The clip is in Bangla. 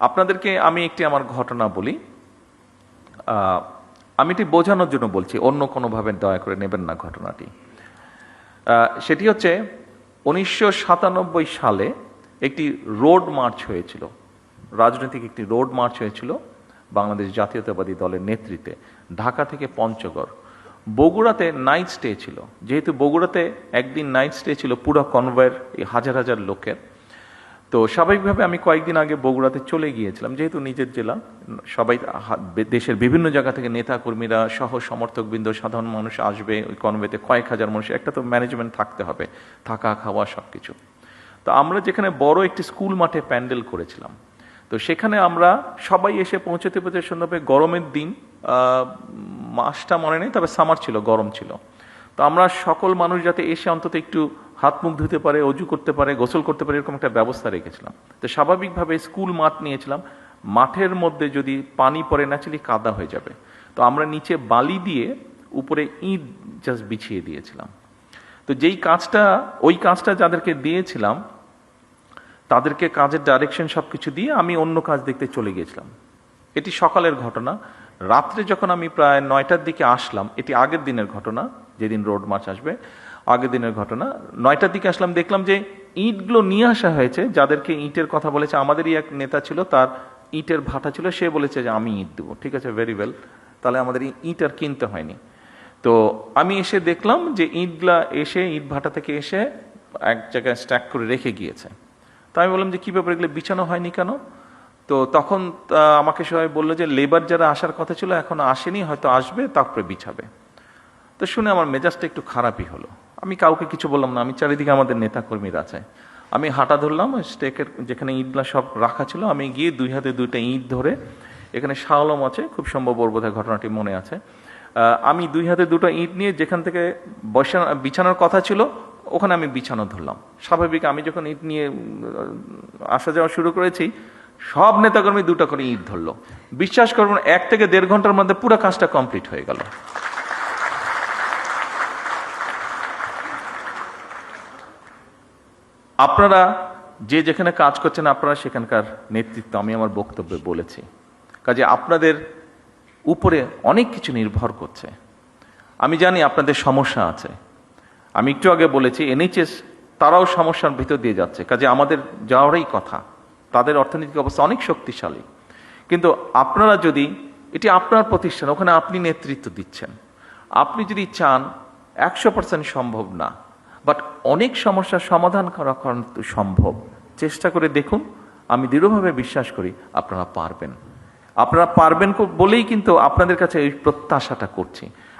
আপনাদেরকে আমি একটি আমার ঘটনা বলি। আমি এটি বোঝানোর জন্য বলছি, অন্য কোনোভাবে দয়া করে নেবেন না ঘটনাটি। সেটি হচ্ছে 1997 সালে একটি রোড মার্চ হয়েছিল, রাজনৈতিক একটি রোড মার্চ হয়েছিল বাংলাদেশ জাতীয়তাবাদী দলের নেতৃত্বে, ঢাকা থেকে পঞ্চগড়। বগুড়াতে নাইট স্টে ছিল, যেহেতু বগুড়াতে একদিন নাইট স্টে ছিল পুরো কনভয়ের হাজার হাজার লোকের। তো স্বাভাবিকভাবে আমি কয়েকদিন আগে বগুড়াতে চলে গিয়েছিলাম, যেহেতু নিজের জেলা, সবাই দেশের বিভিন্ন জায়গা থেকে নেতা কর্মীরা সহ সমর্থকবৃন্দ সাধারণ মানুষ আসবে ওই কনভয়েতে, কয়েক হাজার মানুষ, একটা তো ম্যানেজমেন্ট থাকতে হবে, থাকা খাওয়া সব কিছু। তো আমরা যেখানে বড় একটি স্কুল মাঠে প্যান্ডেল করেছিলাম, তো সেখানে আমরা সবাই এসে পৌঁছতে পৌঁছতে সুন্দরভাবে, গরমের দিন, মাসটা মনে নেই, তবে সামার ছিল, গরম ছিল। তো আমরা সকল মানুষ যাতে এসে অন্তত একটু হাত মুখ ধুতে পারে, অজু করতে পারে, গোসল করতে পারে, এরকম একটা ব্যবস্থা রেখেছিলাম। তো স্বাভাবিকভাবে স্কুল মাঠ নিয়েছিলাম, মাঠের মধ্যে যদি পানি পড়ে ন্যাচারালি কাদা হয়ে যাবে, তো আমরা নিচে বালি দিয়ে উপরে ইট জাস্ট বিছিয়ে দিয়েছিলাম। তো ওই কাজটা যাদেরকে দিয়েছিলাম তাদেরকে কাজের ডাইরেকশন সবকিছু দিয়ে আমি অন্য কাজ দেখতে চলে গিয়েছিলাম। এটি সকালের ঘটনা। রাত্রে যখন আমি প্রায় 9টার দিকে আসলাম, এটি আগের দিনের ঘটনা, যেদিন রোড মার্চ আসবে আগের দিনের ঘটনা, 9টার দিকে আসলাম, দেখলাম যে ইটগুলো নিয়ে আসা হয়েছে। যাদেরকে ইটের কথা বলেছে, আমাদেরই এক নেতা ছিল, তার ইটের ভাটা ছিল, সে বলেছে যে আমি ইট দেবো। ঠিক আছে, ভেরি ওয়েল, তাহলে আমাদের ইট আর কিনতে হয়নি। তো আমি এসে দেখলাম যে ইটগুলা এসে ইট ভাটা থেকে এসে এক জায়গায় স্ট্যাক করে রেখে গিয়েছে। তো আমি বললাম যে কী ব্যাপার, এগুলো বিছানো হয়নি কেন? তো তখন আমাকে সবাই বললো যে লেবার যারা আসার কথা ছিল এখন আসেনি, হয়তো আসবে তারপরে বিছাবে। তো শুনে আমার মেজাজটা একটু খারাপই হলো। আমি কাউকে কিছু বললাম না, আমি চারিদিকে আমাদের নেতাকর্মীরা আছে, আমি হাঁটা ধরলাম স্টেকের যেখানে ইটগুলা সব রাখা ছিল, আমি গিয়ে দুই হাতে দুইটা ইট ধরে, এখানে শাওলম আছে, খুব সম্ভব ওর বোধহয় ঘটনাটি মনে আছে, আমি দুই হাতে দুটো ইট নিয়ে যেখান থেকে বিছানোর কথা ছিল ওখানে আমি বিছানো ধরলাম। স্বাভাবিক আমি যখন ইট নিয়ে আসা যাওয়া শুরু করেছি, সব নেতাকর্মী দুটো করে ইট ধরলো। বিশ্বাস করবেন 1 থেকে 1.5 ঘন্টার মধ্যে পুরো কাজটা কমপ্লিট হয়ে গেল। আপনারা যে যেখানে কাজ করছেন, আপনারা সেখানকার নেতৃত্ব, আমি আমার বক্তব্যে বলেছি, কাজে আপনাদের উপরে অনেক কিছু নির্ভর করছে। আমি জানি আপনাদের সমস্যা আছে, আমি একটু আগে বলেছি NHS তারাও সমস্যার ভিতর দিয়ে যাচ্ছে, কাজে আমাদের যাওয়ারই কথা। তাদের অর্থনৈতিক অবস্থা অনেক শক্তিশালী, কিন্তু আপনারা যদি, এটি আপনার প্রতিষ্ঠান, ওখানে আপনি নেতৃত্ব দিচ্ছেন, আপনি যদি চান, 100% সম্ভব না, বাট অনেক সমস্যার সমাধান করা সম্ভব। চেষ্টা করে দেখুন, আমি দৃঢ়ভাবে বিশ্বাস করি আপনারা পারবেন। আপনারা পারবেন বলেই কিন্তু আপনাদের কাছে এই প্রত্যাশাটা করছি।